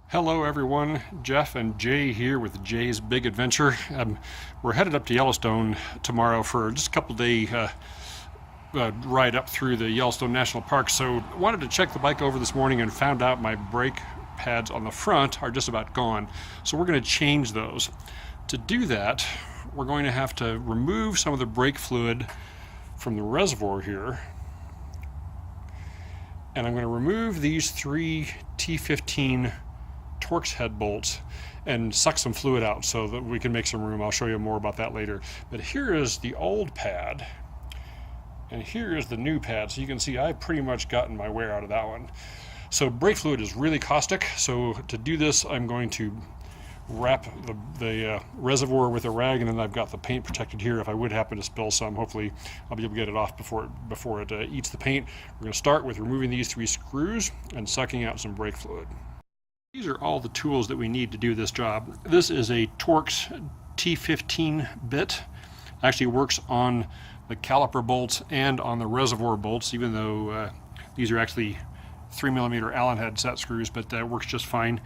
Hello everyone, Jeff and Jay here with Jay's Big Adventure. We're headed up to Yellowstone tomorrow for just a couple day ride up through the Yellowstone National Park. So I wanted to check the bike over this morning and found out my brake pads on the front are just about gone. So we're going to change those. To do that, we're going to have to remove some of the brake fluid from the reservoir here. And I'm going to remove these three T15 Torx head bolts and suck some fluid out so that we can make some room. I'll show you more about that later. But here is the old pad and here is the new pad. So you can see I've pretty much gotten my wear out of that one. So brake fluid is really caustic. So to do this, I'm going to wrap the reservoir with a rag, and then I've got the paint protected here. If I would happen to spill some, hopefully I'll be able to get it off before it eats the paint. We're going to start with removing these three screws and sucking out some brake fluid. These are all the tools that we need to do this job. This is a Torx T15 bit. Actually works on the caliper bolts and on the reservoir bolts, even though these are actually 3mm Allen head set screws, but that works just fine.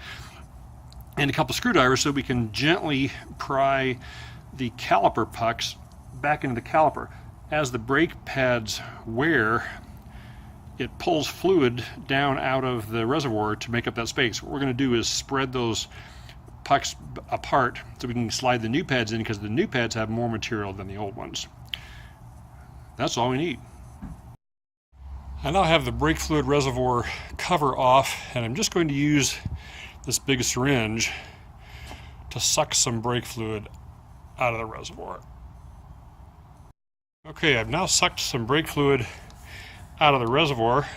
And a couple screwdrivers so we can gently pry the caliper pucks back into the caliper. As the brake pads wear, it pulls fluid down out of the reservoir to make up that space. What we're going to do is spread those pucks apart so we can slide the new pads in, because the new pads have more material than the old ones. That's all we need. I now have the brake fluid reservoir cover off, and I'm just going to use this big syringe to suck some brake fluid out of the reservoir. Okay, I've now sucked some brake fluid out of the reservoir,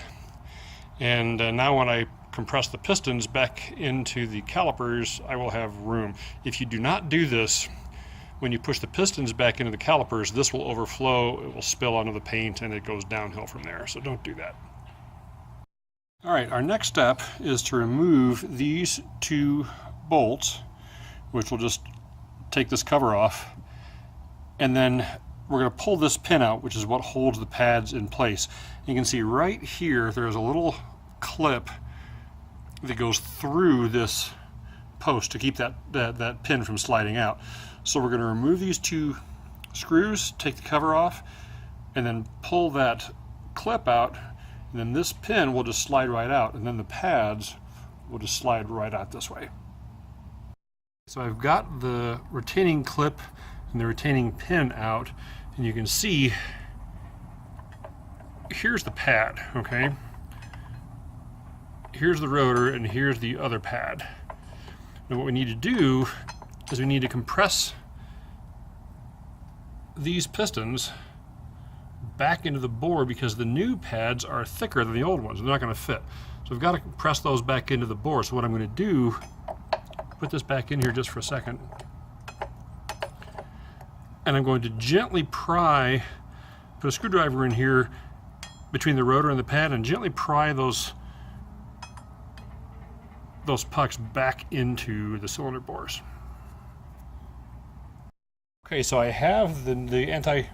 and now when I compress the pistons back into the calipers, I will have room. If you do not do this, when you push the pistons back into the calipers, this will overflow, it will spill onto the paint, and it goes downhill from there, so don't do that. Alright, our next step is to remove these two bolts, which will just take this cover off, and then we're going to pull this pin out, which is what holds the pads in place. You can see right here there's a little clip that goes through this post to keep that pin from sliding out. So we're going to remove these two screws, take the cover off, and then pull that clip out, and then this pin will just slide right out, and then the pads will just slide right out this way. So I've got the retaining clip and the retaining pin out, and you can see here's the pad, okay? Here's the rotor and here's the other pad. And what we need to do is we need to compress these pistons back into the bore, because the new pads are thicker than the old ones. They're not going to fit. So we've got to press those back into the bore. So what I'm going to do, put this back in here just for a second, and I'm going to gently pry, put a screwdriver in here between the rotor and the pad, and gently pry those pucks back into the cylinder bores. Okay, so I have the anti-squeal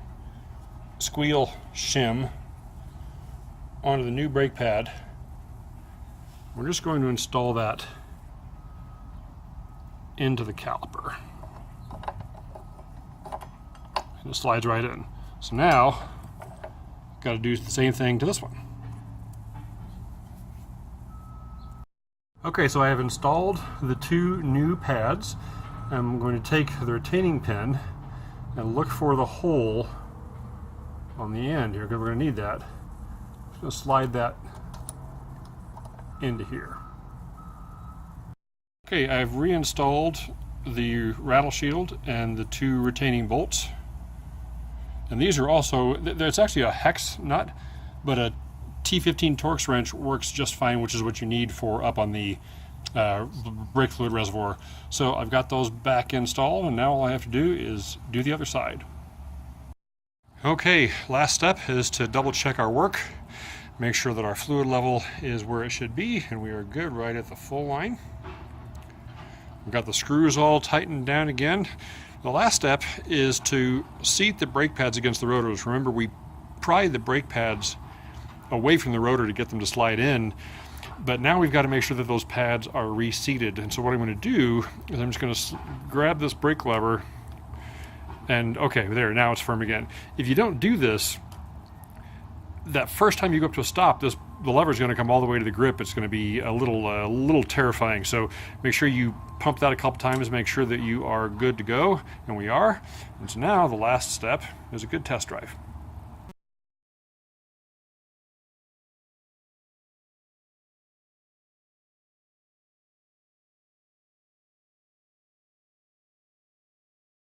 shim onto the new brake pad. We're just going to install that into the caliper. And it slides right in. So now I've got to do the same thing to this one. Okay, so I have installed the two new pads. I'm going to take the retaining pin and look for the hole on the end here, because we're going to need that. Just going to slide that into here. Okay, I've reinstalled the rattle shield and the two retaining bolts. And these are also, it's actually a hex nut, but a T15 Torx wrench works just fine, which is what you need for up on the brake fluid reservoir. So I've got those back installed, and now all I have to do is do the other side. Okay, last step is to double check our work, make sure that our fluid level is where it should be, and we are good right at the full line. We've got the screws all tightened down again. The last step is to seat the brake pads against the rotors. Remember, we pry the brake pads away from the rotor to get them to slide in. But now we've got to make sure that those pads are reseated. And so what I'm going to do is I'm just going to grab this brake lever, and okay, there, now it's firm again. If you don't do this, that first time you go up to a stop, the lever is going to come all the way to the grip. It's going to be a little terrifying. So make sure you pump that a couple times, make sure that you are good to go, and we are. And so now the last step is a good test drive.